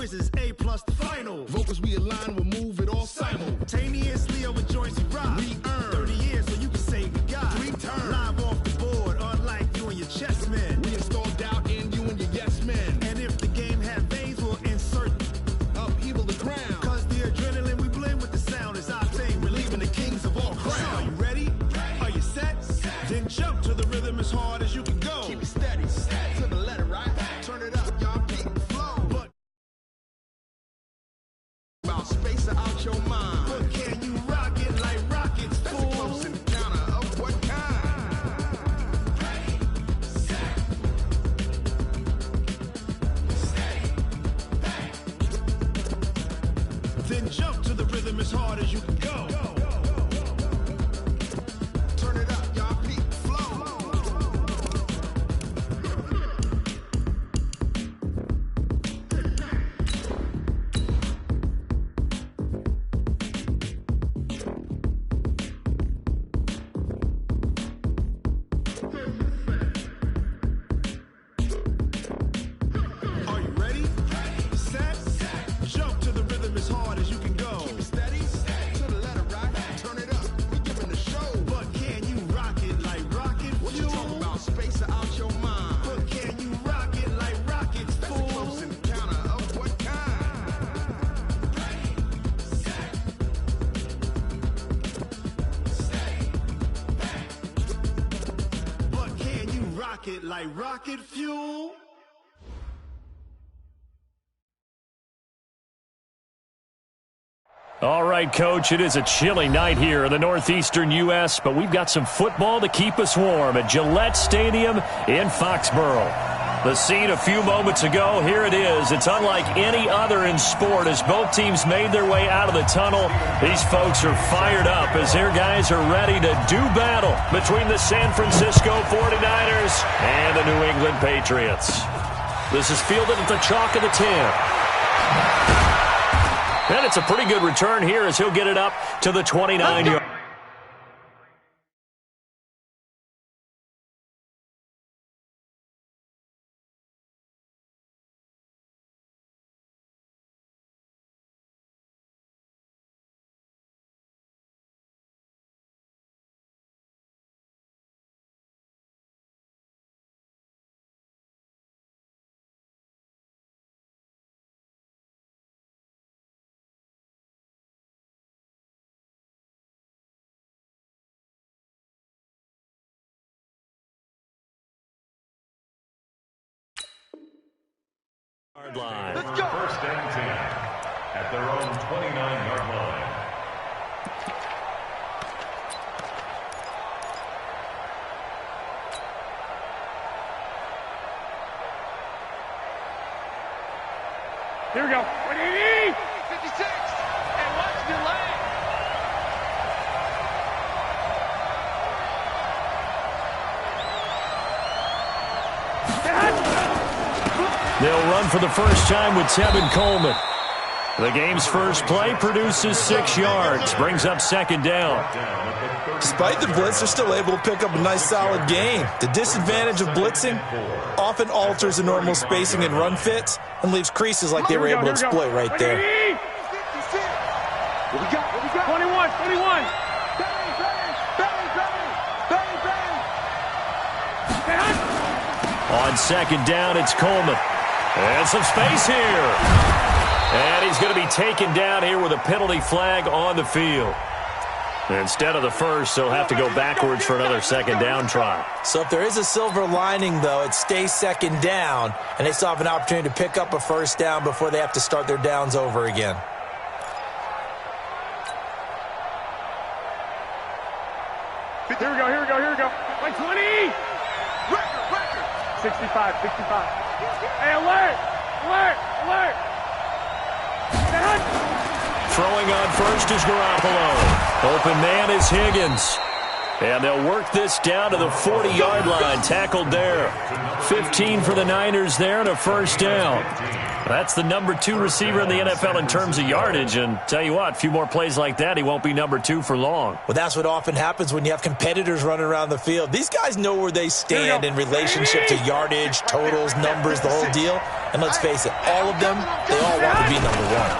quizzes, A+ the final. Vocals we align, we'll move it all simultaneously over joints we rock. We earn 30 years so you can say we got 3 turns. Live off the board, unlike you and your chess men. We install doubt in you and your yes men. And if the game had veins, we'll insert upheaval the crown. Cause the adrenaline we blend with the sound is our thing. Relieving the kings of all crowns. So are you ready? Are you set? Then jump to the rhythm as hard as you can go. Keep it steady, to the letter, right? Turn it up, y'all, keep it flow. But about space out your mind. But can you rock it like rockets, That's fool? a close encounter of what kind? Ready, set, steady, bang. Then jump to the rhythm as hard as you can go. Turn it up, y'all, keep it flow. Are you ready? Set, jump to the rhythm as hard as you can go. Keep it steady, to the letter, right? Turn it up, we giving the show. But can you rock it like rocket What you fuel? talking about? Space out your mind. But can you rock it like rockets, That's a fool? close encounter of what kind? Ready, set, steady, bang. But can you rock it like rocket fuel? All right, Coach, it is a chilly night here in the northeastern U.S., but we've got some football to keep us warm at Gillette Stadium in Foxborough. The scene a few moments ago, here it is. It's unlike any other in sport as both teams made their way out of the tunnel. These folks are fired up as their guys are ready to do battle between the San Francisco 49ers and the New England Patriots. This is fielded at the chalk of the 10. And it's a pretty good return here as he'll get it up to the 29-yard. Line. Let's go. First and 10 at their own 29-yard line. Here we go. 180. 56. And watch the leg. They'll run for the first time with Tevin Coleman. The game's first play produces 6 yards, brings up second down. Despite the blitz, they're still able to pick up a nice solid gain. The disadvantage of blitzing often alters the normal spacing and run fits and leaves creases like they were able to exploit right there. 21. On second down, it's Coleman. And some space here. And he's going to be taken down here with a penalty flag on the field. Instead of the first, they'll have to go backwards for another second down try. So if there is a silver lining, though, it stays second down, and they still have an opportunity to pick up a first down before they have to start their downs over again. Here we go. Like 20. Record. 65. Hey, alert. Throwing on first is Garoppolo. Open man is Higgins. And they'll work this down to the 40-yard line. Tackled there. 15 for the Niners there and a first down. That's the number 2 receiver in the NFL in terms of yardage. And tell you what, a few more plays like that, he won't be number 2 for long. Well, that's what often happens when you have competitors running around the field. These guys know where they stand in relationship to yardage, totals, numbers, the whole deal. And let's face it, all of them, they all want to be number one.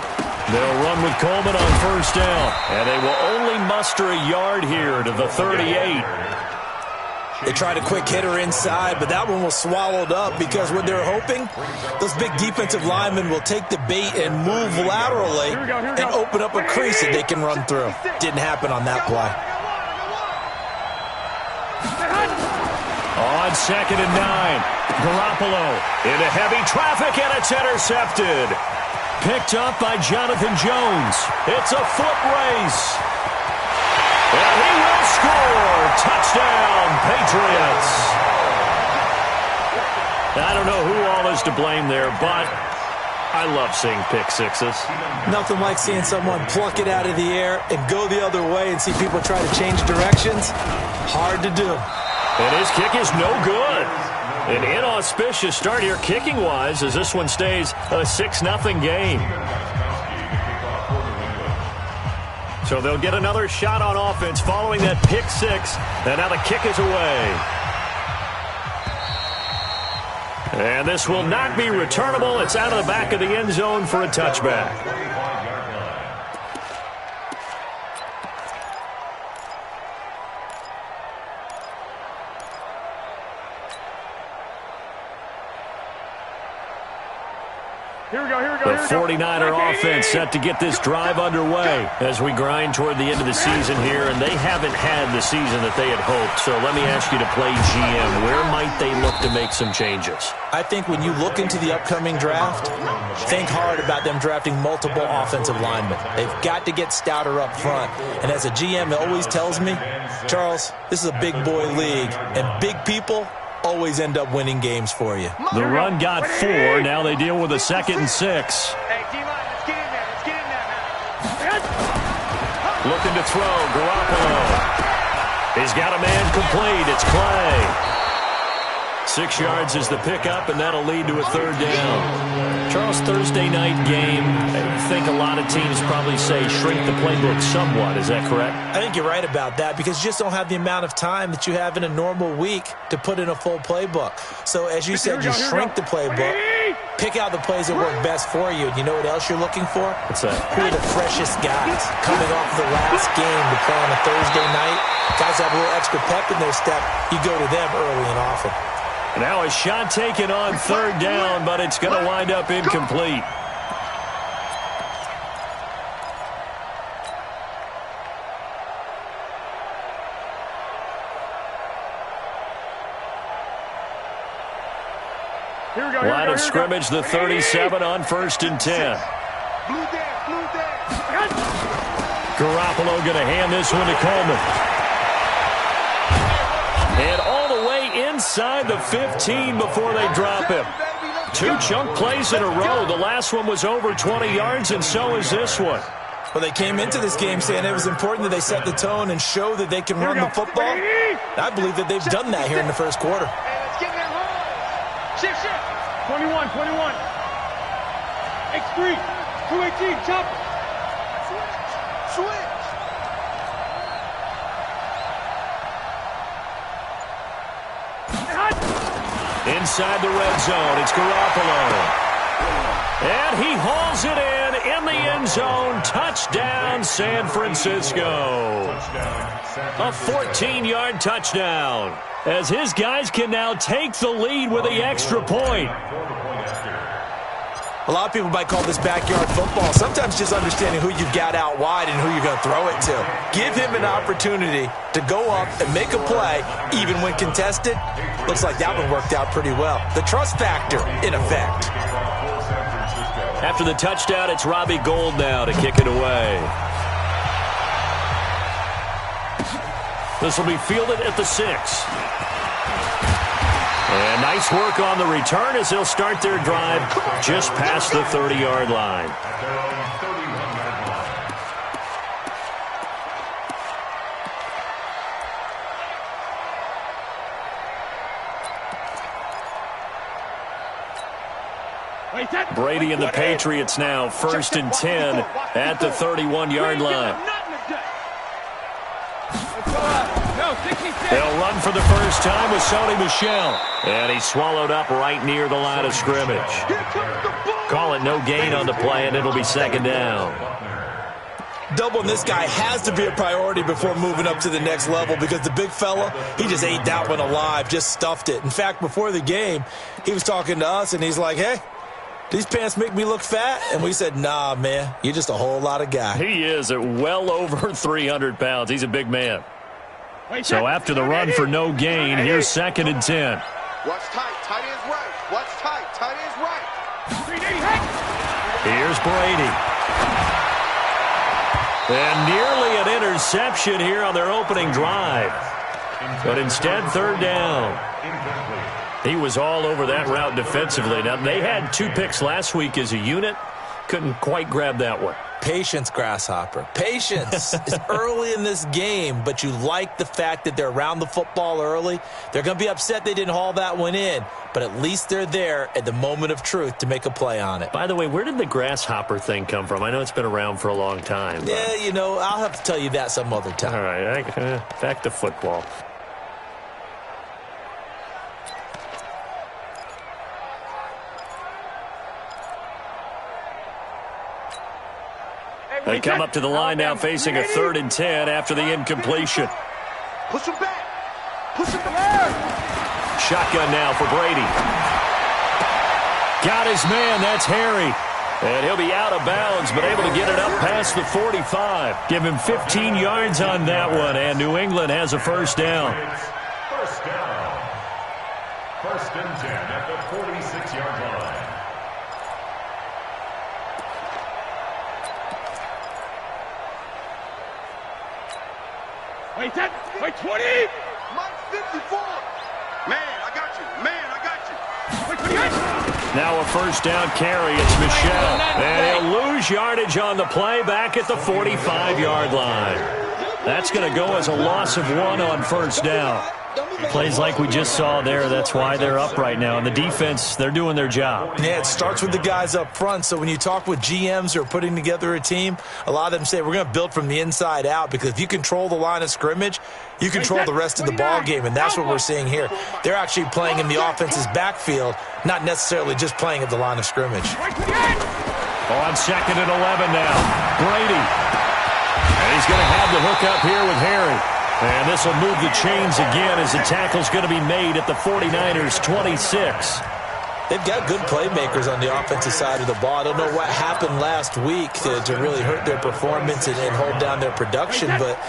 They'll run with Coleman on first down, and they will only muster a yard here to the 38. They tried a quick hitter inside, but that one was swallowed up because what they're hoping, those big defensive linemen will take the bait and move laterally and open up a crease that they can run through. Didn't happen on that play. On 2nd and 9, Garoppolo into heavy traffic, and it's intercepted. Picked up by Jonathan Jones. It's a foot race. And he will score. Touchdown, Patriots. I don't know who all is to blame there, but I love seeing pick sixes. Nothing like seeing someone pluck it out of the air and go the other way and see people try to change directions. Hard to do. And his kick is no good. An inauspicious start here kicking-wise as this one stays a 6-0 game. So they'll get another shot on offense following that pick six. And now the kick is away. And this will not be returnable. It's out of the back of the end zone for a touchback. The 49er offense set to get this drive underway as we grind toward the end of the season here, and they haven't had the season that they had hoped. So let me ask you to play GM. Where might they look to make some changes? I think when you look into the upcoming draft, think hard about them drafting multiple offensive linemen. They've got to get stouter up front. And as a GM, it always tells me, Charles, this is a big boy league, and big people always end up winning games for you. The run got 4. Now they deal with a 2nd and 6. Hey, D-line, let's get in there. Let's get in there, man. Looking to throw, Garoppolo. He's got a man complete. It's Clay. 6 yards is the pickup, and that'll lead to a 3rd down. Charles, Thursday night game, I think a lot of teams probably say shrink the playbook somewhat. Is that correct? I think you're right about that because you just don't have the amount of time that you have in a normal week to put in a full playbook. So as you said, you shrink the playbook, pick out the plays that work best for you. And you know what else you're looking for? What's that? Who are the freshest guys coming off the last game to play on a Thursday night? Guys have a little extra pep in their step. You go to them early and often. Now a shot taken on 3rd down, but it's going to wind up incomplete. Line of scrimmage, the 37 on 1st and 10. Garoppolo going to hand this one to Coleman. And all the way inside the 15 before they drop him. 2 chunk plays in a row. The last one was over 20 yards, and so is this one. Well, they came into this game saying it was important that they set the tone and show that they can run the football. I believe that they've done that here in the first quarter. Hey, let's get in there, run. Shift. 21. X3. 218. Chop. Switch. Inside the red zone, it's Garoppolo. And he hauls it in the end zone. Touchdown, San Francisco. A 14-yard touchdown, as his guys can now take the lead with the extra point. A lot of people might call this backyard football. Sometimes just understanding who you've got out wide and who you're going to throw it to. Give him an opportunity to go up and make a play, even when contested. Looks like that one worked out pretty well. The trust factor, in effect. After the touchdown, it's Robbie Gould now to kick it away. This will be fielded at the 6. And nice work on the return as they'll start their drive just past the 30-yard line. Brady and the Patriots now 1st and 10 at the 31-yard line. No, 60 They'll run for the first time with Sony Michel. And he's swallowed up right near the line of scrimmage. Call it no gain on the play, and it'll be second down. Doubling this guy has to be a priority before moving up to the next level because the big fella, he just ate that one alive, just stuffed it. In fact, before the game, he was talking to us, and he's like, hey, these pants make me look fat? And we said, nah, man, you're just a whole lot of guy. He is at well over 300 pounds. He's a big man. So after the run for no gain, here's 2nd and 10. What's tight? Tight is right. What's tight? Tight is right. Here's Brady. And nearly an interception here on their opening drive. But instead, 3rd down. He was all over that route defensively. Now, they had 2 picks last week as a unit. Couldn't quite grab that one. Patience, Grasshopper. Patience. It's early in this game, but you like the fact that they're around the football early. They're going to be upset they didn't haul that one in, but at least they're there at the moment of truth to make a play on it. By the way, where did the grasshopper thing come from? I know it's been around for a long time. But... yeah, you know, I'll have to tell you that some other time. All right, back to football. They come up to the line now facing a 3rd and 10 after the incompletion. Push him back. Push him back. Shotgun now for Brady. Got his man. That's Harry. And he'll be out of bounds, but able to get it up past the 45. Give him 15 yards on that one, and New England has a first down. First down. 1st and 10 at the 46-yard line. Wait, 20! Mike 54. Man, I got you. Man, I got you. Wait, 28! Now a first down carry. It's Michel. And he'll lose yardage on the play back at the 45-yard line. That's going to go as a loss of 1 on 1st down. Plays like we just saw there. That's why they're up right now. And the defense, they're doing their job. Yeah, it starts with the guys up front. So when you talk with GMs who are putting together a team, a lot of them say we're going to build from the inside out because if you control the line of scrimmage, you control the rest of the ball game, and that's what we're seeing here. They're actually playing in the offense's backfield, not necessarily just playing at the line of scrimmage. On 2nd and 11 now, Brady. And he's going to have the hook up here with Harry. And this will move the chains again as the tackle's going to be made at the 49ers' 26. They've got good playmakers on the offensive side of the ball. I don't know what happened last week to really hurt their performance and hold down their production, but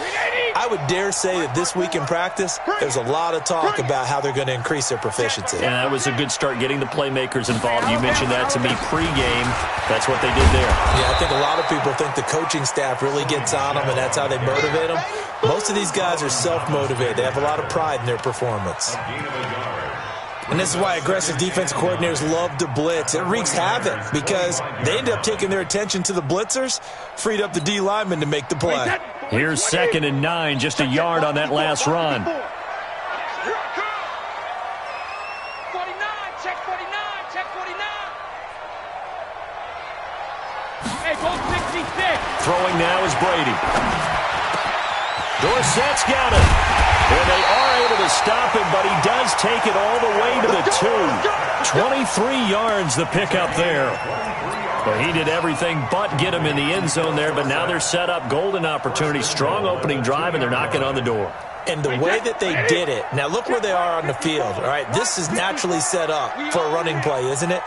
I would dare say that this week in practice, there's a lot of talk about how they're going to increase their proficiency. And that was a good start getting the playmakers involved. You mentioned that to me pregame. That's what they did there. Yeah, I think a lot of people think the coaching staff really gets on them, and that's how they motivate them. Most of these guys are self-motivated. They have a lot of pride in their performance. And this is why aggressive defense coordinators love to blitz. It wreaks havoc because they end up taking their attention to the blitzers, freed up the D lineman to make the play. Here's 2nd and 9, just a yard on that last run. 49, check 49, check 49. Hey, go 66. Throwing now is Brady. Dorsett's got it. And they are able to stop him, but he does take it all the way to the 2. 23 yards the pickup there. But he did everything but get him in the end zone there, but now they're set up. Golden opportunity, strong opening drive, and they're knocking on the door. And the way that they did it, now look where they are on the field. All right, this is naturally set up for a running play, isn't it?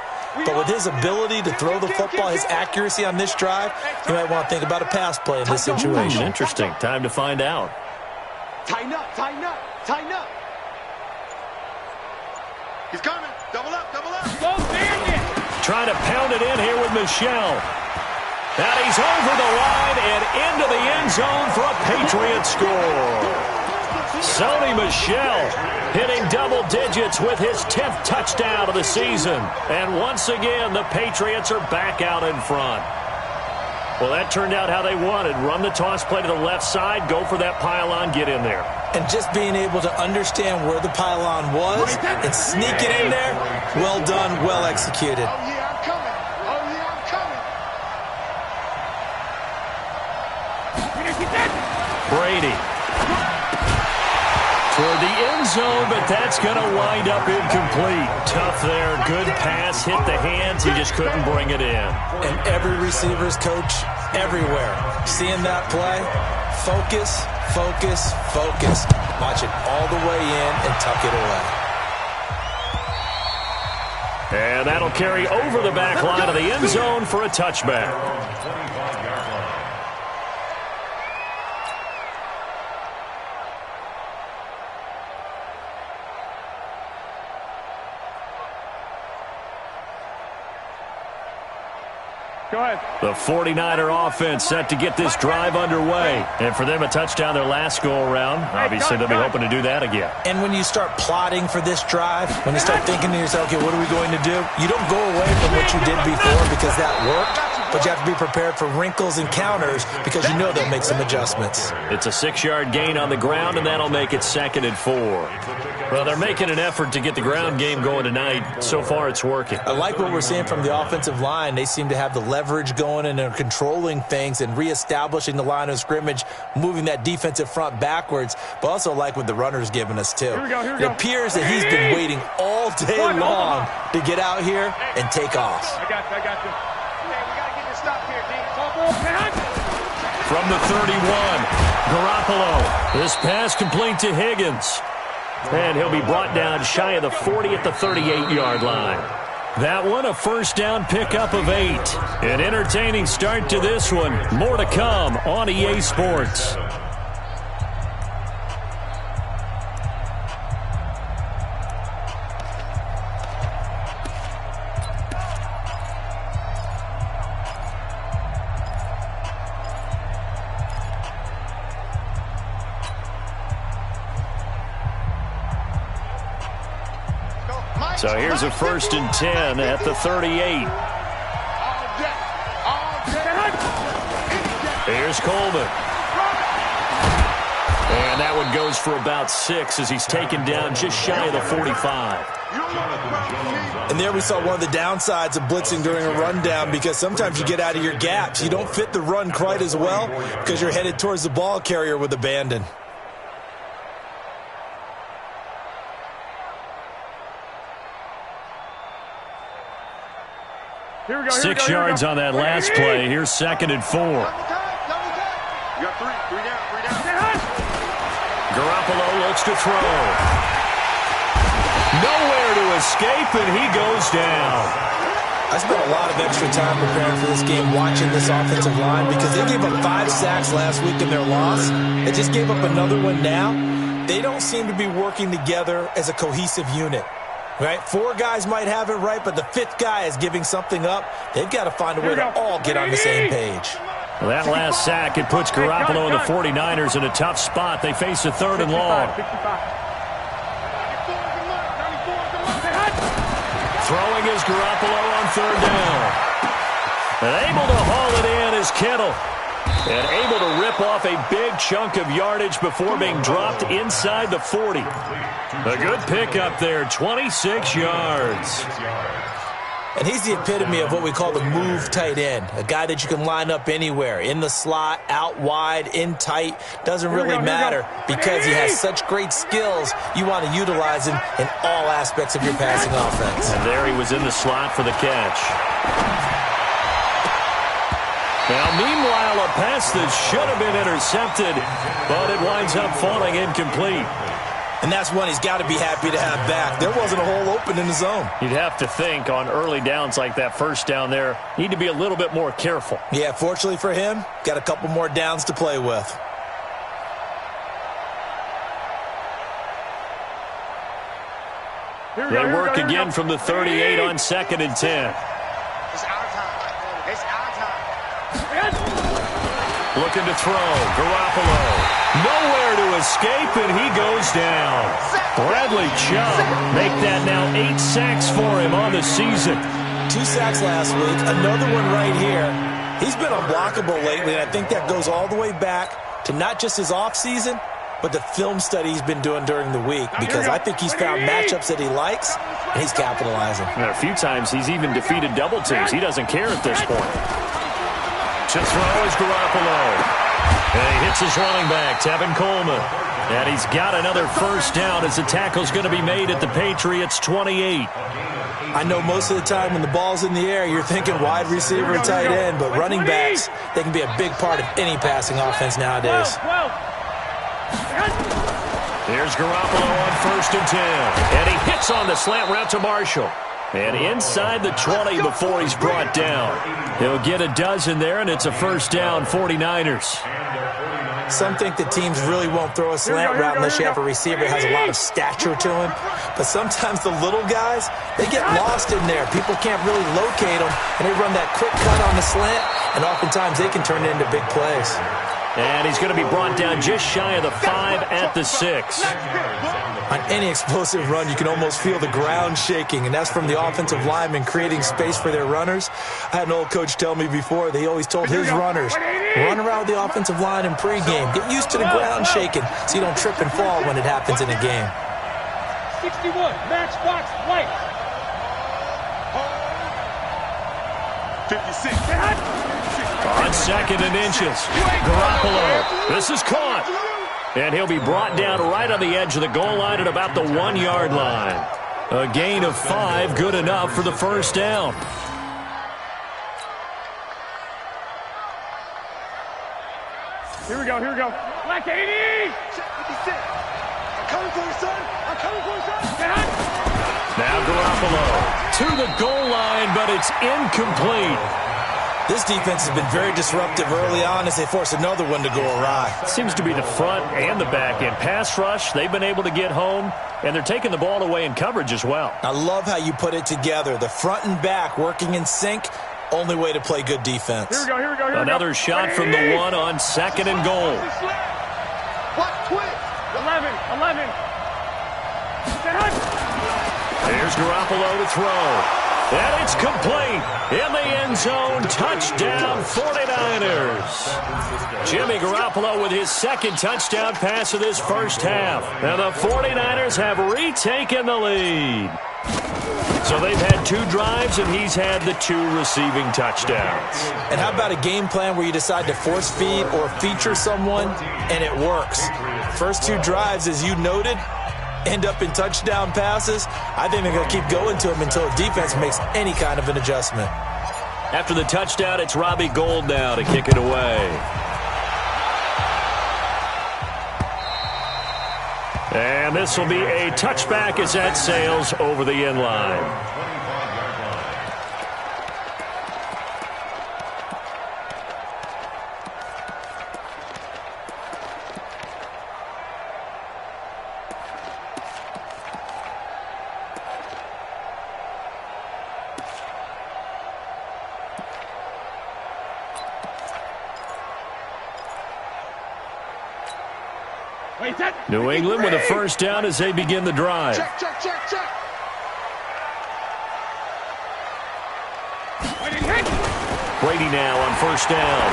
But with his ability to throw the football, his accuracy on this drive, you might want to think about a pass play in this situation. Interesting. Time to find out. Tighten up, tighten up, tighten up. He's coming. Double up, double up. Go bandit. Trying to pound it in here with Michel. And he's over the line and into the end zone for a Patriots score. Sony Michel hitting double digits with his 10th touchdown of the season. And once again, the Patriots are back out in front. Well, that turned out how they wanted. Run the toss play to the left side, go for that pylon, get in there. And just being able to understand where the pylon was and sneak it in there, well done, well executed. Oh, yeah, I'm coming. Oh, yeah, I'm coming. Brady. Toward toward the end zone, but that's going to wind up incomplete. Tough there. Good pass. Hit the hands. He just couldn't bring it in. And every receiver's coach everywhere, seeing that play, focus, focus, focus. Watch it all the way in and tuck it away. And that'll carry over the back line of the end zone for a touchback. Go ahead. The 49er offense set to get this drive underway. And for them, a touchdown their last go-around. Obviously, they'll be hoping to do that again. And when you start plotting for this drive, when you start thinking to yourself, okay, what are we going to do? You don't go away from what you did before because that worked, but you have to be prepared for wrinkles and counters because you know they'll make some adjustments. It's a 6-yard gain on the ground, and that'll make it 2nd and 4. Well, they're making an effort to get the ground game going tonight. So far, it's working. I like what we're seeing from the offensive line. They seem to have the leverage going, and they're controlling things and reestablishing the line of scrimmage, moving that defensive front backwards, but also like what the runner's giving us, too. It appears that he's been waiting all day long to get out here and take off. I got you. Okay, we got to get this stop here, D. From the 31, Garoppolo. This pass complete to Higgins. And he'll be brought down shy of the 40 at the 38-yard line. That one, a first down pickup of 8. An entertaining start to this one. More to come on EA Sports. So here's a 1st and 10 at the 38. Here's Coleman. And that one goes for about 6 as he's taken down just shy of the 45. And there we saw one of the downsides of blitzing during a rundown because sometimes you get out of your gaps. You don't fit the run quite as well because you're headed towards the ball carrier with abandon. Here we go. 6 yards on that last play. Here's 2nd and 4. You got three down. Garoppolo looks to throw. Nowhere to escape, and he goes down. I spent a lot of extra time preparing for this game watching this offensive line because they gave up 5 sacks last week in their loss. They just gave up another one now. They don't seem to be working together as a cohesive unit. Right? 4 guys might have it right, but the 5th guy is giving something up. They've got to find a way to all get on the same page. Well, that last sack, it puts Garoppolo and the 49ers in a tough spot. They face a 3rd and long. Throwing is Garoppolo on 3rd down. And able to haul it in is Kittle. And able to rip off a big chunk of yardage before being dropped inside the 40. A good pickup there, 26 yards. And he's the epitome of what we call the move tight end, a guy that you can line up anywhere, in the slot, out wide, in tight. Doesn't really matter because he has such great skills. You want to utilize him in all aspects of your passing offense. And there he was in the slot for the catch. Now, meanwhile, a pass that should have been intercepted, but it winds up falling incomplete. And that's one he's got to be happy to have back. There wasn't a hole open in the zone. You'd have to think on early downs like that first down there, need to be a little bit more careful. Yeah, fortunately for him, got a couple more downs to play with. They work again from the 38 on 2nd and 10. It's our time. It's our time. Looking to throw. Garoppolo. Nowhere to escape, and he goes down. Bradley Chubb make that now 8 sacks for him on the season. 2 sacks last week, another one right here. He's been unblockable lately, and I think that goes all the way back to not just his offseason, but the film study he's been doing during the week, because I think he's found matchups that he likes, and he's capitalizing. And a few times he's even defeated double teams. He doesn't care at this point. To throw is Garoppolo. And he hits his running back, Tevin Coleman. And he's got another first down as the tackle's going to be made at the Patriots' 28. I know most of the time when the ball's in the air, you're thinking wide receiver and tight end, but running backs, they can be a big part of any passing offense nowadays. Here's Garoppolo on 1st and 10. And he hits on the slant route to Marshall. And inside the 20 before he's brought down. He'll get a dozen there, and it's a first down, 49ers. Some think that teams really won't throw a slant route unless you have a receiver that has a lot of stature to him. But sometimes the little guys, they get lost in there. People can't really locate them, and they run that quick cut on the slant, and oftentimes they can turn it into big plays. And he's going to be brought down just shy of the 5 at the 6. On any explosive run, you can almost feel the ground shaking, and that's from the offensive linemen creating space for their runners. I had an old coach tell me before, they always told his runners, run around the offensive line in pregame. Get used to the ground shaking so you don't trip and fall when it happens in a game. 61, matchbox white. 56. On 2nd and inches, Garoppolo. This is caught. And he'll be brought down right on the edge of the goal line at about the 1-yard line. A gain of 5, good enough for the first down. Here we go, here we go. Black 80! Check 56. I'm coming for you, son. I'm coming for you, son. Now Garoppolo to the goal line, but it's incomplete. This defense has been very disruptive early on as they force another one to go awry. Seems to be the front and the back end. Pass rush, they've been able to get home, and they're taking the ball away in coverage as well. I love how you put it together. The front and back working in sync, only way to play good defense. Here we go, here we go, here we go. Another shot from the 1 on 2nd and goal. What? Twitch. 11. Here's Garoppolo to throw. And it's complete. In the end zone, touchdown 49ers. Jimmy Garoppolo with his 2nd touchdown pass of this first half. And the 49ers have retaken the lead. So they've had 2 drives, and he's had the 2 receiving touchdowns. And how about a game plan where you decide to force feed or feature someone, and it works? First 2 drives, as you noted, end up in touchdown passes. I think they're going to keep going to them until the defense makes any kind of an adjustment. After the touchdown, it's Robbie Gould now to kick it away. And this will be a touchback as that sails over the end line. New England with a first down as they begin the drive. Check. Brady now on first down.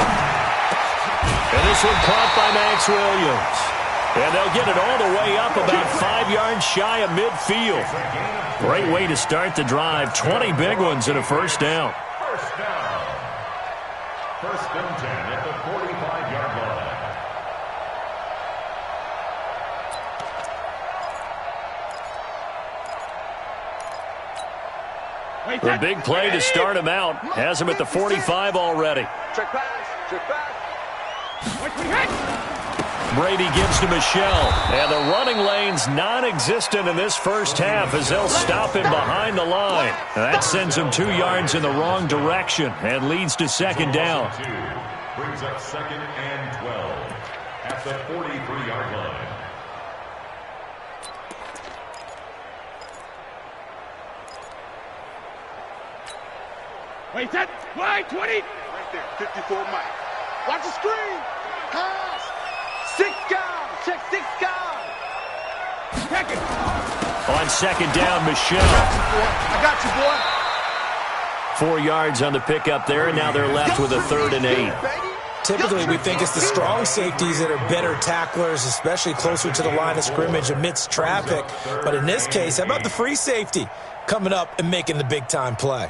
And this one caught by Max Williams. And they'll get it all the way up about 5 yards shy of midfield. Great way to start the drive. 20 big ones and a first down. First down. 1st and 10 at the 45-yard line. The big play to start him out. Has him at the 45 already. Check pass. Brady gives to Michelle. And the running lane's non-existent in this first half as they'll stop him behind the line. That sends him 2 yards in the wrong direction and leads to 2nd down. Brings up 2nd and 12 at the 43-yard line. Wait, that. Wide 20. Right there. 54 Mike. Watch the screen. Pass. 6 guys. Check 6 guys. Second. On 2nd down, Michelle. I got you, boy. 4 yards on the pickup there, and now they're left with a 3rd and 8. Typically, we think it's the strong safeties that are better tacklers, especially closer to the line of scrimmage amidst traffic. But in this case, how about the free safety coming up and making the big-time play?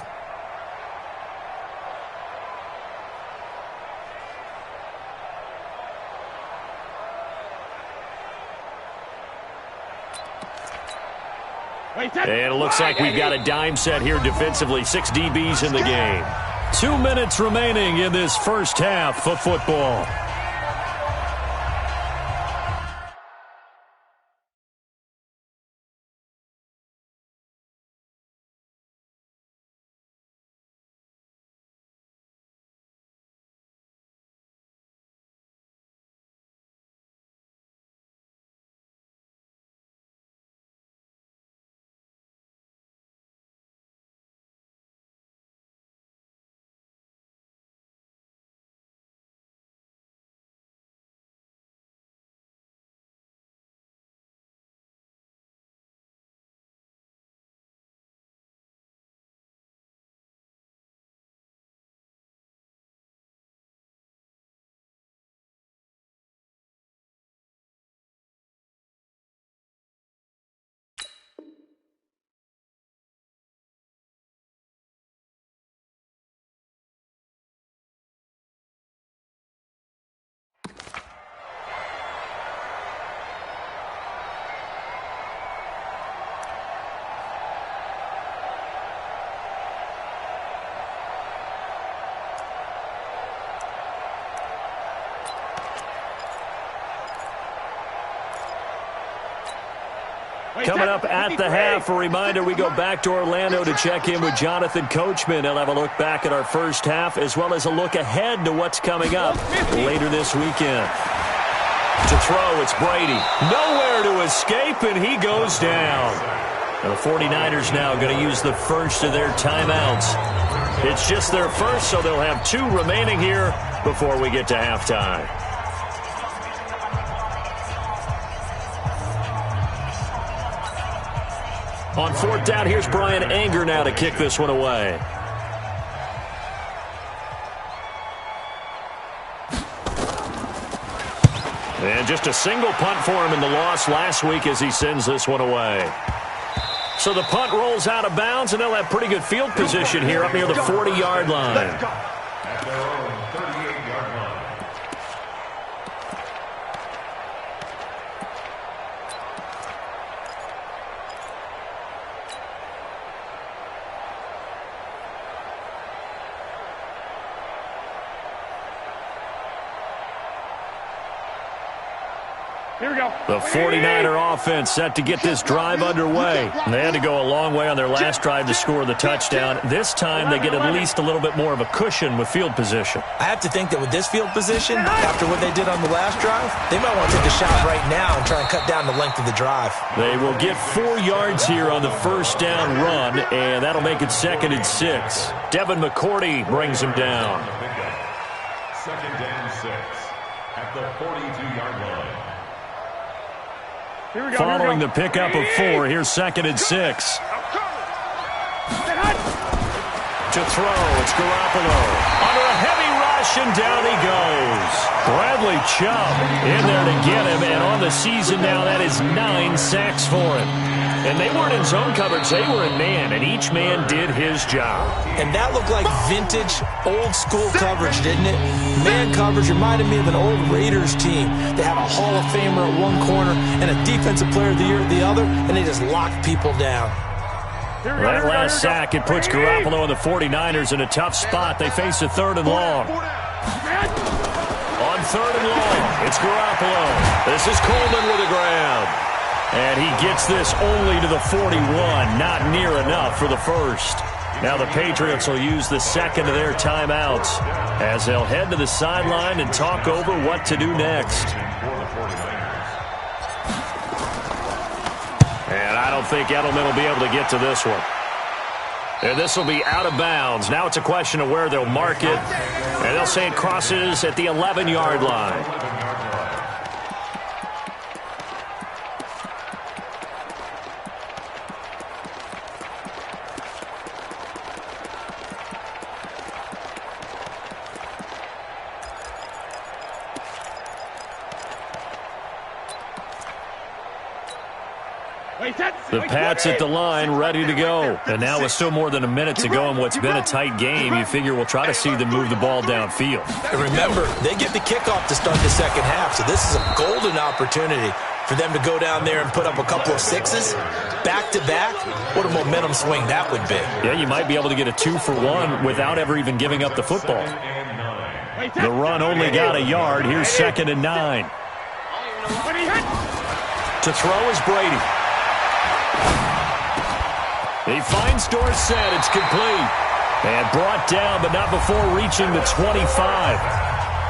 And it looks like we've got a dime set here defensively. 6 DBs in the game. 2 minutes remaining in this first half of football. Coming up at the half, a reminder, we go back to Orlando to check in with Jonathan Coachman. He'll have a look back at our first half as well as a look ahead to what's coming up later this weekend. To throw, it's Brady. Nowhere to escape, and he goes down. And the 49ers now going to use the first of their timeouts. It's just their first, so they'll have 2 remaining here before we get to halftime. On 4th down, here's Brian Anger now to kick this one away. And just a single punt for him in the loss last week as he sends this one away. So the punt rolls out of bounds, and they'll have pretty good field position here up near the 40-yard line. At their own 38-yard line. Here we go. The 49er offense set to get this drive underway. They had to go a long way on their last drive to score the touchdown. This time they get at least a little bit more of a cushion with field position. I have to think that with this field position, after what they did on the last drive, they might want to take a shot right now and try and cut down the length of the drive. They will get 4 yards here on the first down run, and that'll make it 2nd and 6. Devin McCourty brings him down. 2nd and 6 at the 42-yard line. Here we go. Following the pickup of 4, here's 2nd and 6. To throw, it's Garoppolo. Under a heavy rush, and down he goes. Bradley Chubb in there to get him, and on the season now, that is 9 sacks for him. And they weren't in zone coverage, they were in man, and each man did his job. And that looked like vintage, old-school coverage, didn't it? Man coverage reminded me of an old Raiders team. They had a Hall of Famer at one corner and a Defensive Player of the Year at the other, and they just locked people down. That last sack, it puts Garoppolo and the 49ers in a tough spot. They face a 3rd and long. On 3rd and long, it's Garoppolo. This is Coleman with the grab. And he gets this only to the 41, not near enough for the first. Now the Patriots will use the 2nd of their timeouts as they'll head to the sideline and talk over what to do next. And I don't think Edelman will be able to get to this one. And this will be out of bounds. Now it's a question of where they'll mark it. And they'll say it crosses at the 11-yard line. The Pats at the line, ready to go. And now with still more than a minute to go in what's been a tight game, you figure we'll try to see them move the ball downfield. And remember, they get the kickoff to start the second half, so this is a golden opportunity. For them to go down there and put up a couple of sixes back-to-back, what a momentum swing that would be. Yeah, you might be able to get a 2-for-1 without ever even giving up the football. The run only got a yard. Here's 2nd and 9. To throw is Brady. He finds Dorsett. It's complete. And brought down, but not before reaching the 25.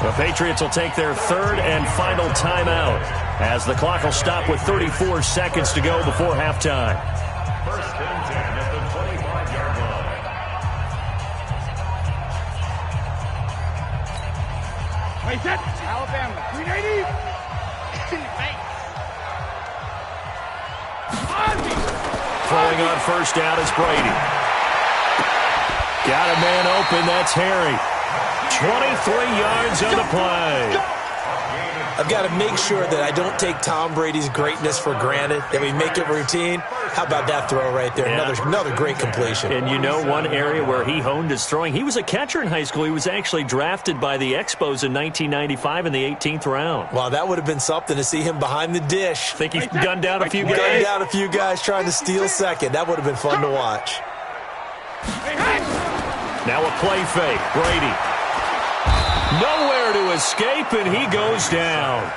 The Patriots will take their 3rd and final timeout as the clock will stop with 34 seconds to go before halftime. 1st and 10 at the 25-yard line. Wait, set. Alabama. 380. Throwing on 1st down is Brady. Got a man open. That's Harry. 23 yards on the play. I've got to make sure that I don't take Tom Brady's greatness for granted, that we make it routine. How about that throw right there? Yeah. Another great completion. And you know one area where he honed his throwing? He was a catcher in high school. He was actually drafted by the Expos in 1995 in the 18th round. Wow, that would have been something to see him behind the dish. Think he's gunned down a few guys? Gunned down a few guys trying to steal second. That would have been fun to watch. Now a play fake. Brady. Nowhere to escape, and he goes down.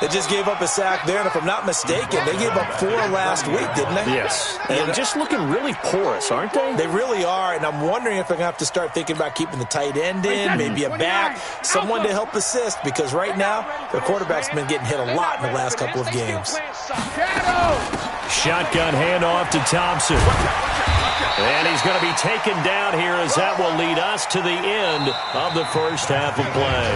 They just gave up a sack there, and if I'm not mistaken, they gave up 4 last week, didn't they? Yes. And just looking really porous, aren't they? They really are, and I'm wondering if they're going to have to start thinking about keeping the tight end in, maybe a back, someone to help assist, because right now, their quarterback's been getting hit a lot in the last couple of games. Shotgun handoff to Thompson. And he's going to be taken down here as that will lead us to the end of the first half of play.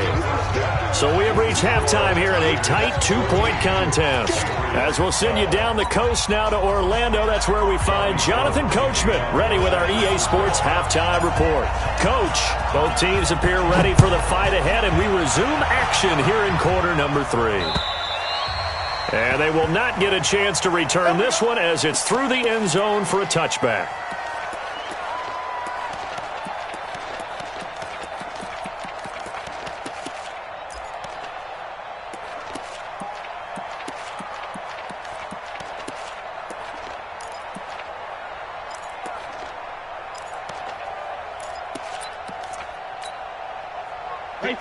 So we have reached halftime here in a tight 2-point contest. As we'll send you down the coast now to Orlando, that's where we find Jonathan Coachman ready with our EA Sports halftime report. Coach, both teams appear ready for the fight ahead, and we resume action here in quarter number 3. And they will not get a chance to return this one as it's through the end zone for a touchback.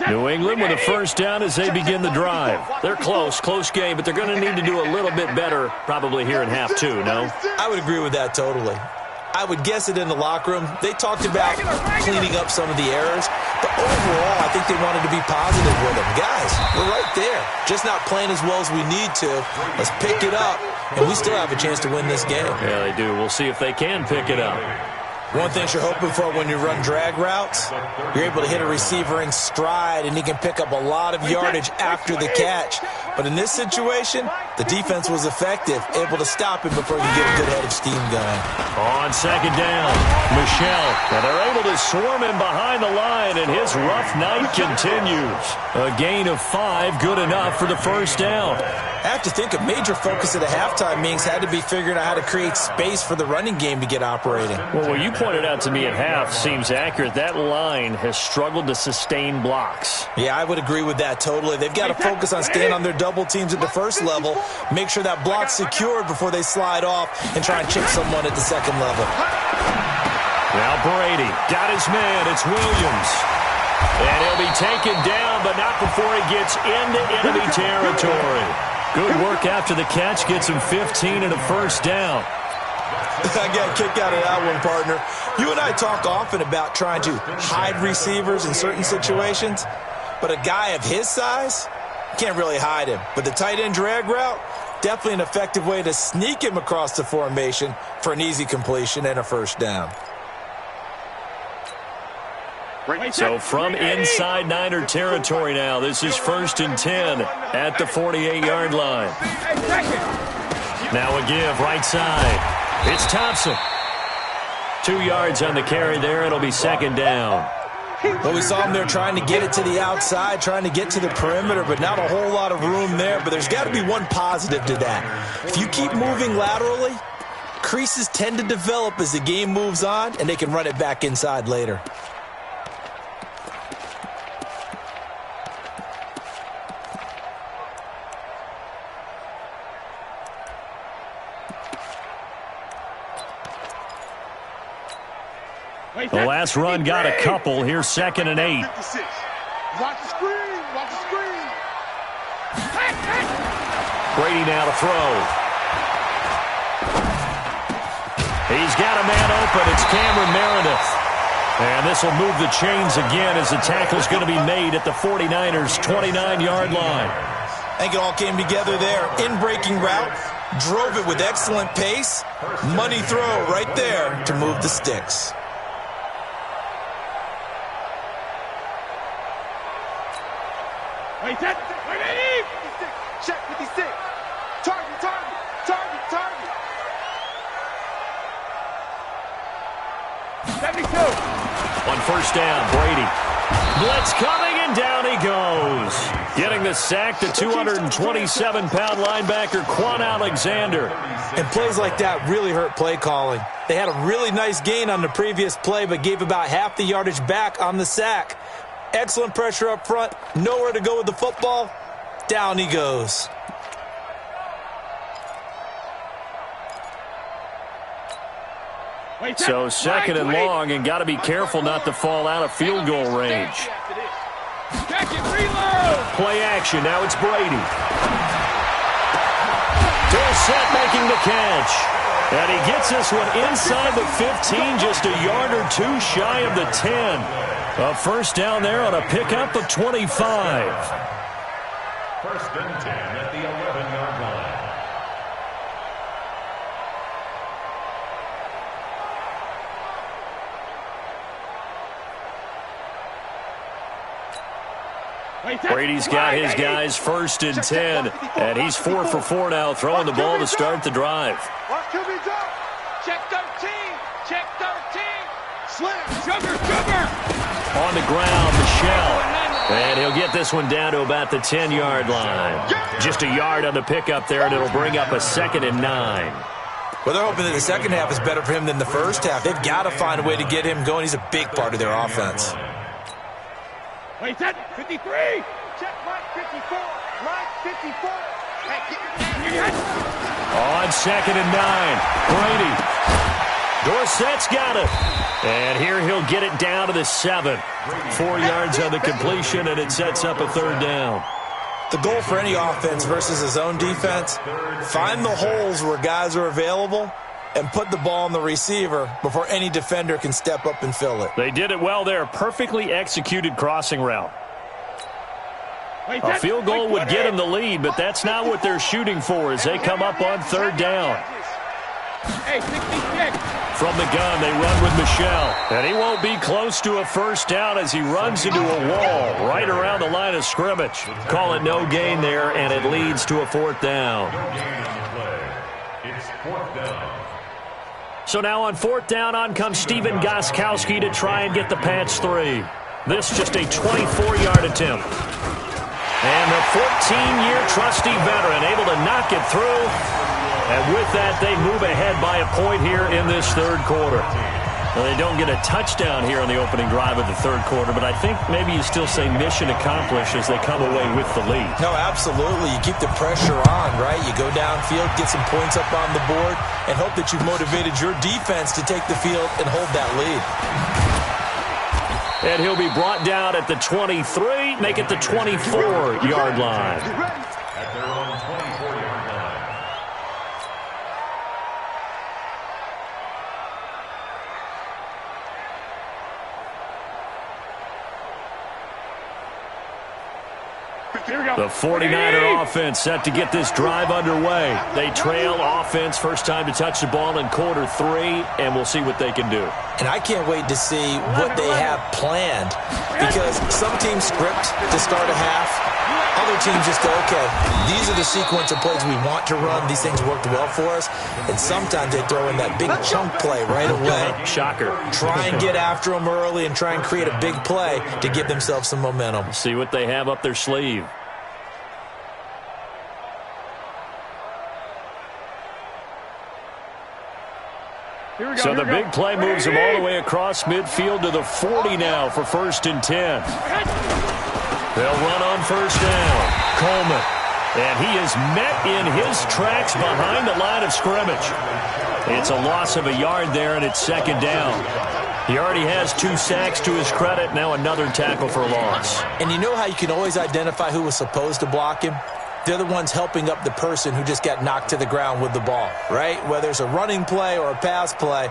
New England with a 1st down as they begin the drive. They're close game, but they're going to need to do a little bit better probably here in half 2, no? I would agree with that totally. I would guess it in the locker room. They talked about cleaning up some of the errors, but overall, I think they wanted to be positive with them. Guys, we're right there. Just not playing as well as we need to. Let's pick it up, and we still have a chance to win this game. Yeah, they do. We'll see if they can pick it up. One thing you're hoping for when you run drag routes, you're able to hit a receiver in stride, and he can pick up a lot of yardage after the catch. But in this situation, the defense was effective, able to stop him before he could get a good head of steam going. On 2nd down, Michelle. And they're able to swarm him behind the line, and his rough night continues. A gain of 5, good enough for the 1st down. I have to think a major focus of the halftime meetings had to be figuring out how to create space for the running game to get operating. Well, what you pointed out to me at half seems accurate. That line has struggled to sustain blocks. Yeah, I would agree with that totally. They've got to focus on staying on their double teams at the first level, make sure that block's secured before they slide off and try and chip someone at the second level. Now Brady got his man. It's Williams. And he'll be taken down, but not before he gets into enemy territory. Good work after the catch. Gets him 15 and a 1st down. I got a kick out of that one, partner. You and I talk often about trying to hide receivers in certain situations, but a guy of his size, can't really hide him. But the tight end drag route, definitely an effective way to sneak him across the formation for an easy completion and a 1st down. So from inside Niner territory now, this is 1st and 10 at the 48-yard line. Now a give right side. It's Thompson. 2 yards on the carry there. It'll be 2nd down. Well, we saw him there trying to get it to the outside, trying to get to the perimeter, but not a whole lot of room there. But there's got to be one positive to that. If you keep moving laterally, creases tend to develop as the game moves on, and they can run it back inside later. The last run got a couple. Here's 2nd and 8. 56. Watch the screen. Watch the screen. Brady now to throw. He's got a man open. It's Cameron Meredith. And this will move the chains again as the tackle's going to be made at the 49ers' 29-yard line. I think it all came together there. In-breaking route, drove it with excellent pace. Money throw right there to move the sticks. Wait, that. Wait, 56. Check 56. Target, target, target, target. 72. On first down, Brady. Blitz coming, and down he goes. Getting the sack, the 227-pound linebacker, Quan Alexander. And plays like that really hurt play calling. They had a really nice gain on the previous play, but gave about half the yardage back on the sack. Excellent pressure up front. Nowhere to go with the football. Down he goes. So 2nd and long, and got to be careful not to fall out of field goal range. Play action. Now it's Brady. Dorsett making the catch. And he gets this one inside the 15, just a yard or two shy of the 10. A first down there on a pickup of 25. 1st and 10 at the 11-yard line. Brady's got his guys 1st and 10, and he's 4 for 4 now, throwing the ball to start the drive. Watch QB drop. Check 13. Check 13. Slam. Sugar. On the ground, Michelle. And he'll get this one down to about the 10-yard line. Just a yard on the pickup there, and it'll bring up a 2nd and 9. Well, they're hoping that the second half is better for him than the first half. They've got to find a way to get him going. He's a big part of their offense. Wait, that. 53. Check Mike 54. Mike 54. On 2nd and 9, Brady. Dorsett's got it. And here he'll get it down to the 7. 4 yards on the completion, and it sets up a 3rd down. The goal for any offense versus his own defense, find the holes where guys are available and put the ball on the receiver before any defender can step up and fill it. They did it well there. Perfectly executed crossing route. A field goal would get them the lead, but that's not what they're shooting for as they come up on 3rd down. Hey, 66. From the gun, they run with Michelle. And he won't be close to a first down as he runs into a wall right around the line of scrimmage. Call it no gain there, and it leads to a 4th down. It's 4th down. So now on 4th down, on comes Steven Gostkowski to try and get the Pats 3. This just a 24-yard attempt. And the 14-year trusty veteran able to knock it through. And with that, they move ahead by a point here in this 3rd quarter. Well, they don't get a touchdown here on the opening drive of the 3rd quarter, but I think maybe you still say mission accomplished as they come away with the lead. No, absolutely. You keep the pressure on, right? You go downfield, get some points up on the board, and hope that you've motivated your defense to take the field and hold that lead. And he'll be brought down at the 23, make it the 24-yard line. At their own 24-yard line. The 49er offense set to get this drive underway. They trail offense, first time to touch the ball in quarter 3, and we'll see what they can do. And I can't wait to see what they have planned, because some teams script to start a half. Other teams just go, okay, these are the sequence of plays we want to run. These things worked well for us. And sometimes they throw in that big chunk play right away. Shocker. Try and get after them early and try and create a big play to give themselves some momentum. See what they have up their sleeve. So the big play moves them all the way across midfield to the 40 now for 1st and 10. They'll run on first down. Coleman. And he is met in his tracks behind the line of scrimmage. It's a loss of a yard there, and it's 2nd down. He already has 2 sacks to his credit. Now another tackle for loss. And you know how you can always identify who was supposed to block him? They're the ones helping up the person who just got knocked to the ground with the ball, right? Whether it's a running play or a pass play,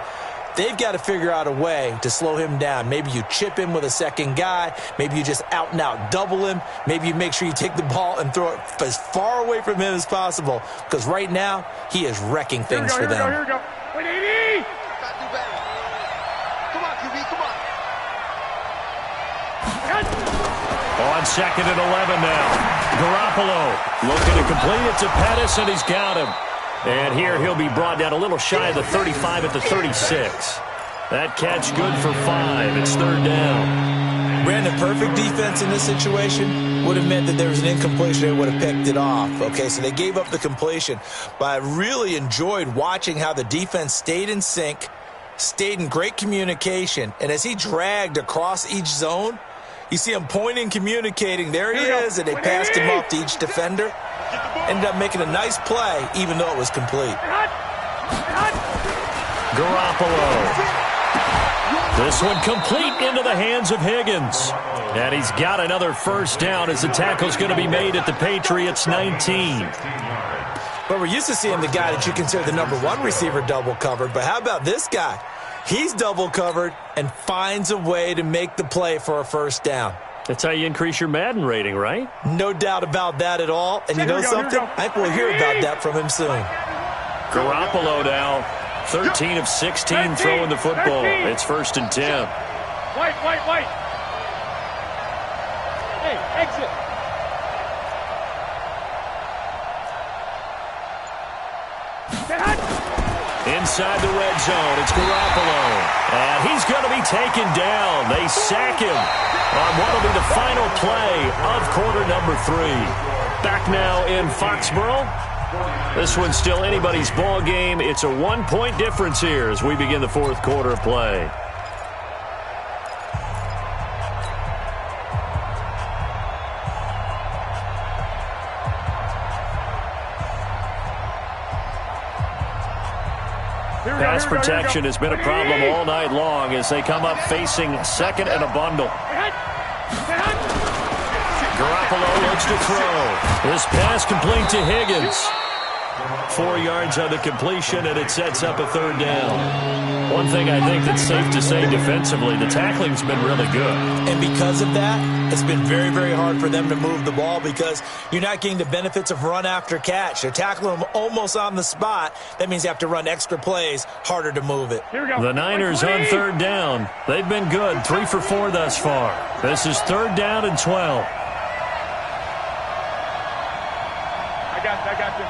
they've got to figure out a way to slow him down. Maybe you chip him with a second guy. Maybe you just out-and-out double him. Maybe you make sure you take the ball and throw it as far away from him as possible, because right now he is wrecking things for them. Here we go. Willhdee! Gotta do better. Come on, QB, come on. On 2nd and 11 now. Garoppolo looking to complete it to Pettis, and he's got him. And here he'll be brought down a little shy of the 35 at the 36. That catch good for 5. It's 3rd down. Brandon, perfect defense in this situation would have meant that there was an incompletion. They would have picked it off. Okay, so they gave up the completion. But I really enjoyed watching how the defense stayed in sync, stayed in great communication, and as he dragged across each zone, you see him pointing, communicating. There he is, and they passed him off to each defender. Ended up making a nice play, even though it was complete. Garoppolo. This one complete into the hands of Higgins. And he's got another 1st down as the tackle's going to be made at the Patriots' 19. But we're used to seeing the guy that you consider the #1 receiver double covered. But how about this guy? He's double covered and finds a way to make the play for a 1st down. That's how you increase your Madden rating, right? No doubt about that at all. And you know something? I think we'll hear about that from him soon. Garoppolo now, 13 of 16 throwing the football. It's 1st and 10. White. Hey, exit. Inside the red zone, it's Garoppolo. And he's going to be taken down. They sack him on what will be the final play of quarter number 3. Back now in Foxborough. This one's still anybody's ball game. It's a 1-point difference here as we begin the 4th quarter of play. Pass protection has been a problem all night long as they come up facing 2nd and a bundle. Garoppolo looks to throw. This pass complete to Higgins. 4 yards on the completion, and it sets up a 3rd down. One thing I think that's safe to say defensively, the tackling's been really good. And because of that, it's been very, very hard for them to move the ball because you're not getting the benefits of run after catch. They're tackling them almost on the spot. That means you have to run extra plays, harder to move it. Here we go. The Niners on 3rd down. They've been good, 3 for 4 thus far. This is 3rd down and 12. I got you.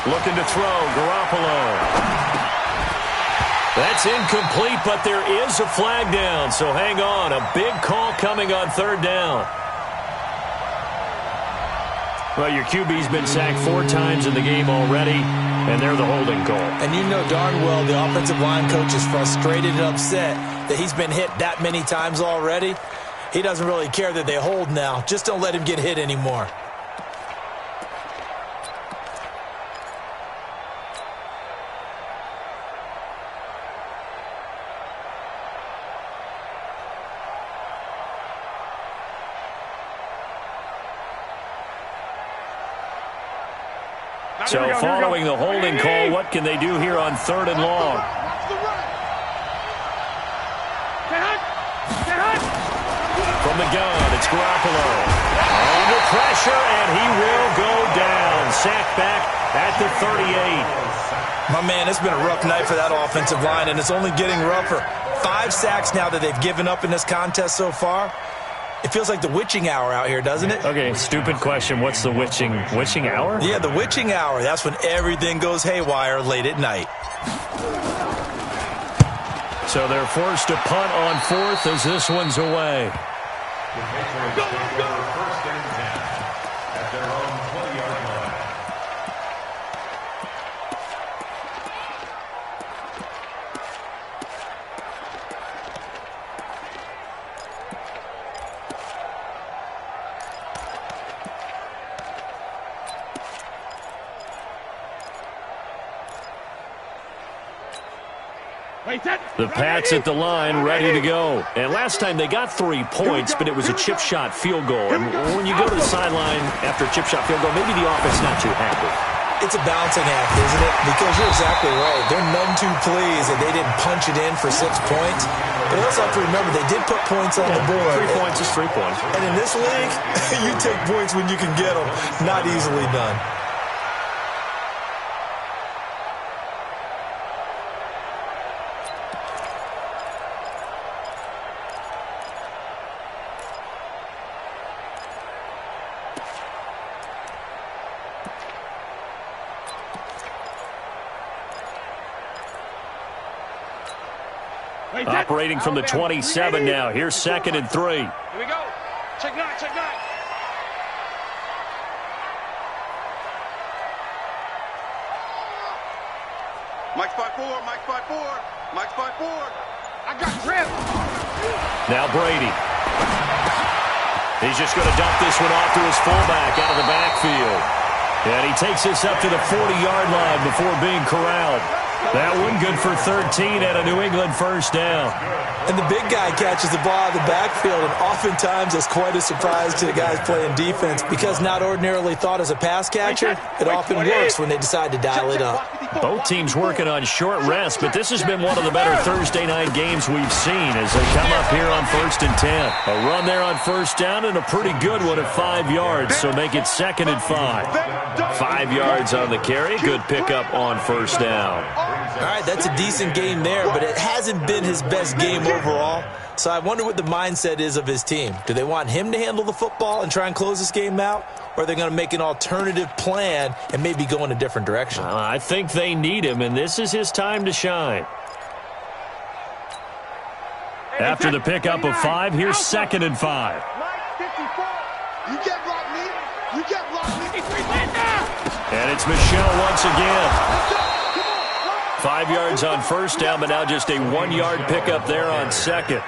Looking to throw, Garoppolo. That's incomplete, but there is a flag down, so hang on. A big call coming on 3rd down. Well, your QB's been sacked 4 times in the game already, and they're the holding call. And you know darn well the offensive line coach is frustrated and upset that he's been hit that many times already. He doesn't really care that they hold now. Just don't let him get hit anymore. So following the holding call, what can they do here on 3rd and long? From the gun, it's Garoppolo. Under pressure, and he will go down. Sacked back at the 38. My man, it's been a rough night for that offensive line, and it's only getting rougher. 5 sacks now that they've given up in this contest so far. It feels like the witching hour out here, doesn't it? Okay, stupid question. What's the witching hour? Yeah, the witching hour. That's when everything goes haywire late at night. So they're forced to punt on 4th as this one's away. Go, go! 1st and 10 at their own 20-yard line. The Pats at the line, ready to go. And last time they got 3 points, but it was a chip shot field goal. And when you go to the sideline after a chip shot field goal, maybe the offense not too happy. It's a balancing act, isn't it? Because you're exactly right. They're none too pleased that they didn't punch it in for 6 points. But you also have to remember they did put points on the board. 3 points is 3 points. And in this league, you take points when you can get them. Not easily done. Operating from the 27 now. Here's 2nd and 3. Here we go. Check 9, check 9. Mike's 5-4, Mike's 5-4, Mike's 5-4. I got grip. Now Brady. He's just going to dump this one off to his fullback out of the backfield. And he takes this up to the 40-yard line before being corralled. That one good for 13 and a New England first down. And the big guy catches the ball out of the backfield, and oftentimes it's quite a surprise to the guys playing defense because not ordinarily thought as a pass catcher, it often works when they decide to dial it up. Both teams working on short rest, but this has been one of the better Thursday night games we've seen as they come up here on 1st and 10. A run there on first down and a pretty good one at 5 yards, so make it 2nd and 5. 5 yards on the carry, good pickup on first down. All right, that's a decent game there, but it hasn't been his best game overall. So I wonder what the mindset is of his team. Do they want him to handle the football and try and close this game out? Or are they going to make an alternative plan and maybe go in a different direction? I think they need him, and this is his time to shine. After the pickup of 5, here's 2nd and 5. You get blocked me. You get blocked me. And it's Michelle once again. 5 yards on first down, but now just a 1-yard pickup there on 2nd.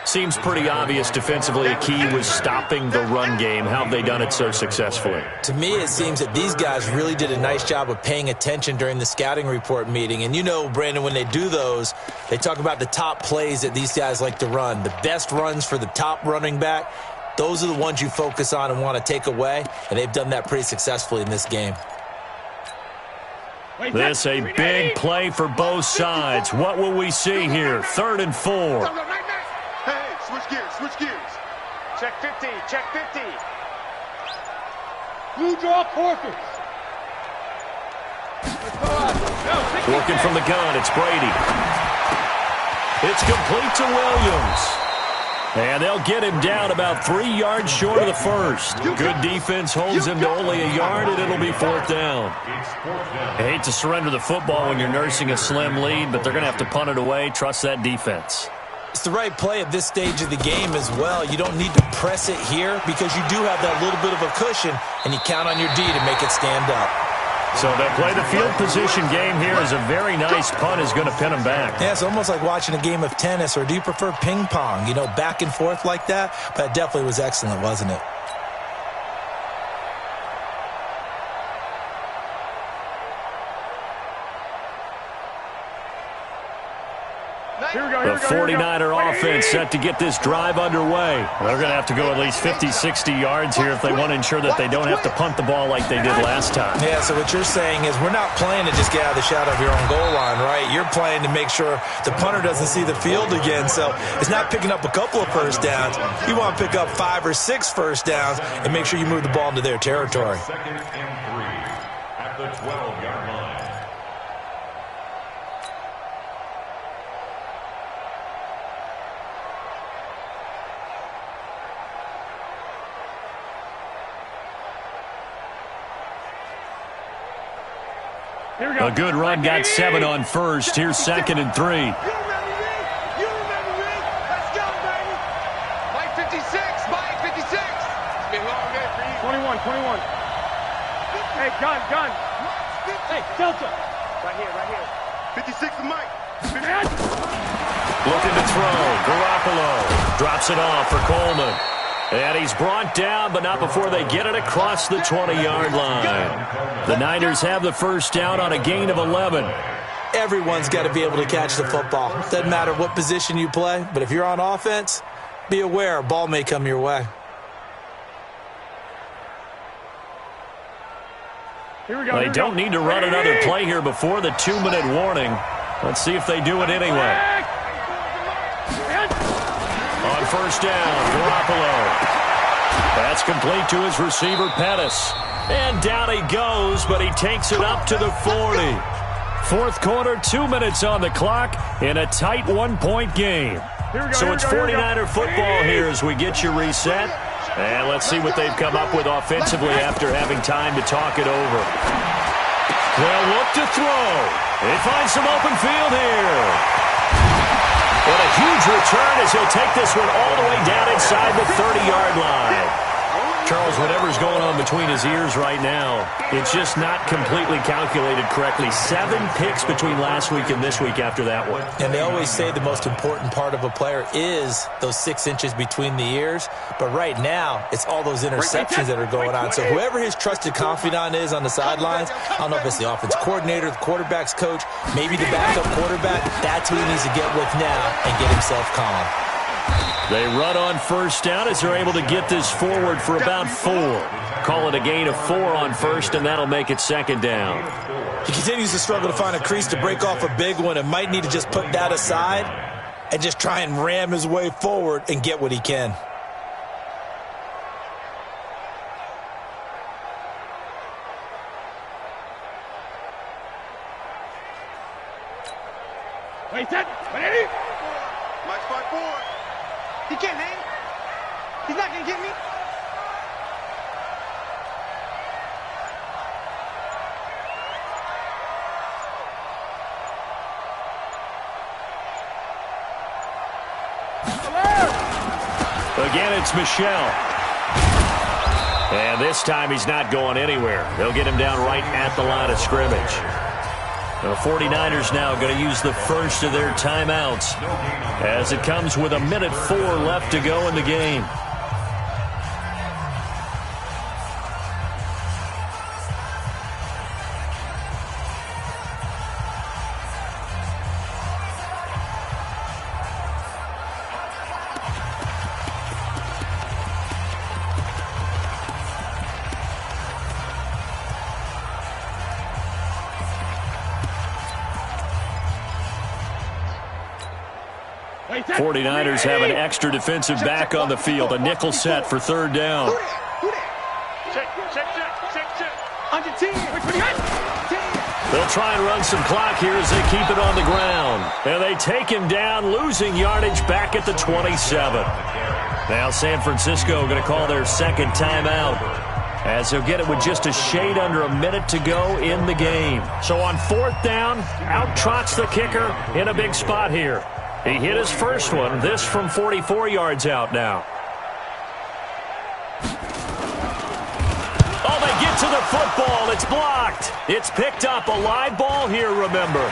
Seems pretty obvious defensively a key was stopping the run game. How have they done it so successfully? To me, it seems that these guys really did a nice job of paying attention during the scouting report meeting. And you know, Brandon, when they do those, they talk about the top plays that these guys like to run. The best runs for the top running back, those are the ones you focus on and want to take away. And they've done that pretty successfully in this game. This a big play for both sides. What will we see here? 3rd and 4. Hey, switch gears, switch gears. Check 50, check 50. Blue draw Corkins. Working from the gun, it's Brady. It's complete to Williams. And they'll get him down about 3 yards short of the first. Good defense holds him to only a yard, and it'll be 4th down. I hate to surrender the football when you're nursing a slim lead, but they're going to have to punt it away. Trust that defense. It's the right play at this stage of the game as well. You don't need to press it here because you do have that little bit of a cushion, and you count on your D to make it stand up. So they'll play the field position game here as a very nice punt is going to pin them back. Yeah, it's almost like watching a game of tennis, or do you prefer ping pong? You know, back and forth like that? But it definitely was excellent, wasn't it? The 49er offense set to get this drive underway. They're going to have to go at least 50, 60 yards here if they want to ensure that they don't have to punt the ball like they did last time. Yeah, so what you're saying is we're not playing to just get out of the shadow of your own goal line, right? You're playing to make sure the punter doesn't see the field again. So it's not picking up a couple of first downs. You want to pick up 5 or 6 first downs and make sure you move the ball into their territory. 2nd and 3 at the 12-yard line. A good run, got 7 on first. Here's 2nd and 3. You remember me? You remember me? Let's go, baby. Mike 56, Mike 56. It's been a long day for you. 21. Hey, gun. Hey, Delta. Right here. 56 to Mike. Looking to throw. Garoppolo drops it off for Coleman. And he's brought down, but not before they get it across the 20-yard line. The Niners have the first down on a gain of 11. Everyone's got to be able to catch the football. Doesn't matter what position you play, but if you're on offense, be aware a ball may come your way. Here we go. They don't need to run another play here before the 2-minute warning. Let's see if they do it anyway. On first down, Garoppolo. That's complete to his receiver, Pettis. And down he goes, but he takes it up to the 40. Fourth quarter, 2 minutes on the clock in a tight 1-point game. So it's 49er football here as we get you reset. And let's see what they've come up with offensively after having time to talk it over. They'll look to throw. They find some open field here. What a huge return as he'll take this one all the way down inside the 30-yard line. Charles, whatever's going on between his ears right now, it's just not completely calculated correctly. 7 picks between last week and this week after that one. And they always say the most important part of a player is those 6 inches between the ears. But right now, it's all those interceptions that are going on. So whoever his trusted confidant is on the sidelines, I don't know if it's the offense coordinator, the quarterback's coach, maybe the backup quarterback, that's who he needs to get with now and get himself calm. They run on first down as they're able to get this forward for about 4. Call it a gain of 4 on first, and that'll make it second down. He continues to struggle to find a crease to break off a big one and might need to just put that aside and just try and ram his way forward and get what he can. Wait, set. Ready? Mike's 5-4. He can't hang. He's not going to get me. Again, it's Michelle. And this time he's not going anywhere. They'll get him down right at the line of scrimmage. The 49ers now going to use the first of their timeouts as it comes with 1:04 left to go in the game. Wait, set. 49ers have an extra defensive back on the field. A nickel set for third down. Check. On your team. They'll try and run some clock here as they keep it on the ground. And they take him down, losing yardage back at the 27. Now San Francisco going to call their second timeout as they'll get it with just a shade under a minute to go in the game. So on fourth down, out trots the kicker in a big spot here. He hit his first one, this from 44 yards out now. Oh, they get to the football. It's blocked. It's picked up. A live ball here, remember.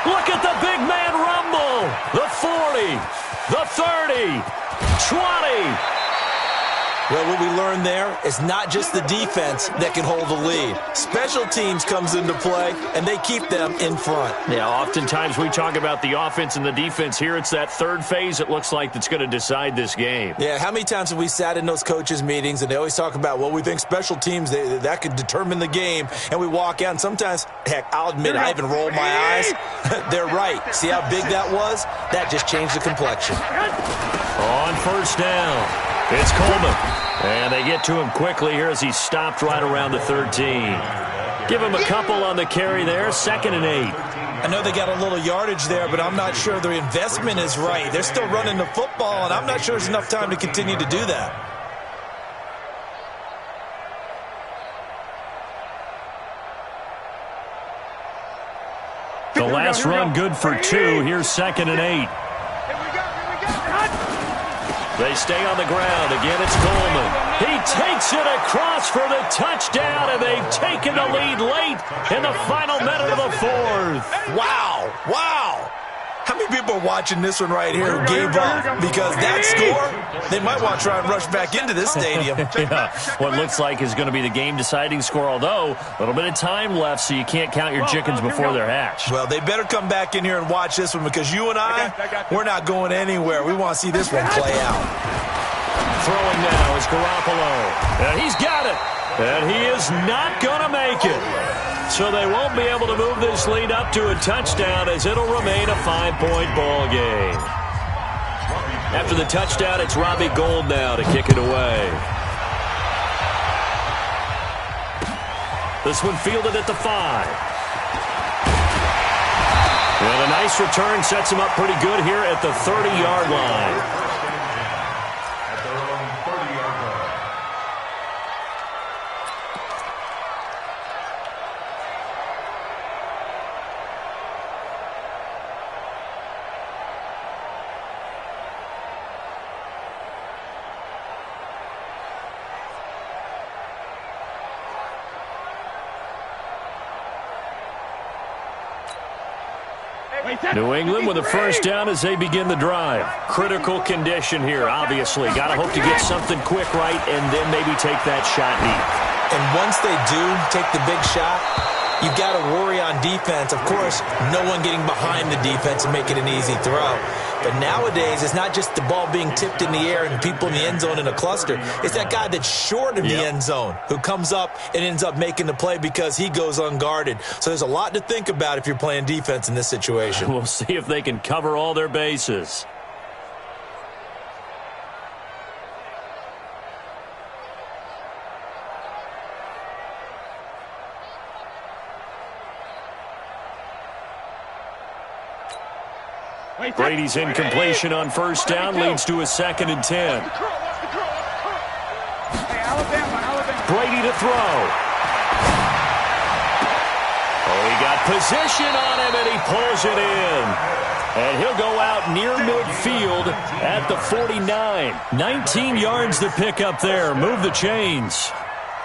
Look at the big man rumble. The 40, the 30, 20. Well, what we learned there is not just the defense that can hold the lead. Special teams comes into play, and they keep them in front. Yeah, oftentimes we talk about the offense and the defense. Here it's that third phase, it looks like, that's going to decide this game. Yeah, how many times have we sat in those coaches' meetings, and they always talk about, well, we think special teams, that could determine the game, and we walk out, and sometimes, heck, I'll admit I even roll my eyes. They're right. See how big that was? That just changed the complexion. On first down, it's Coleman. And they get to him quickly here as he's stopped right around the 13. Give him a couple on the carry there, 2nd and 8. I know they got a little yardage there, but I'm not sure their investment is right. They're still running the football, and I'm not sure there's enough time to continue to do that. The last run good for 2. Here's 2nd and 8. They stay on the ground. Again, it's Coleman. He takes it across for the touchdown, and they've taken the lead late in the final minute of the fourth. Wow. How many people are watching this one right here who gave up? Because that score, they might want to try and rush back into this stadium. Yeah, what looks like is going to be the game-deciding score, although a little bit of time left, so you can't count your chickens before they're hatched. Well, they better come back in here and watch this one because you and we're not going anywhere. We want to see this one play out. Throwing now is Garoppolo. And he's got it. And he is not going to make it. So they won't be able to move this lead up to a touchdown as it'll remain a 5-point ball game. After the touchdown, it's Robbie Gould now to kick it away. This one fielded at the 5. And a nice return sets him up pretty good here at the 30-yard line. New England with a first down as they begin the drive. Critical condition here, obviously. Got to hope to get something quick right and then maybe take that shot deep. And once they do take the big shot, you've got to worry on defense. Of course, no one getting behind the defense and making an easy throw. But nowadays, it's not just the ball being tipped in the air and people in the end zone in a cluster. It's that guy that's short of the end zone who comes up and ends up making the play because he goes unguarded. So there's a lot to think about if you're playing defense in this situation. We'll see if they can cover all their bases. Brady's incompletion on first down leads to a 2nd and 10. Brady to throw. Oh, he got position on him, and he pulls it in. And he'll go out near midfield at the 49. 19 yards to pick up there. Move the chains.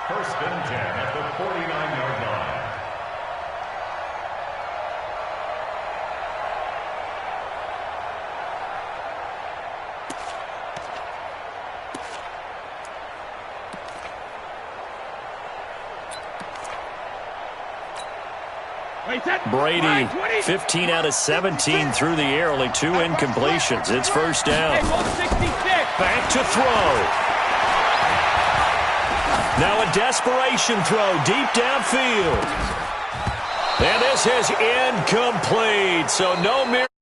First and 10 at the 49-yard line. Brady, 15 out of 17 through the air, only 2 incompletions. It's first down. Back to throw. Now a desperation throw deep downfield. And this is incomplete, so no miracle.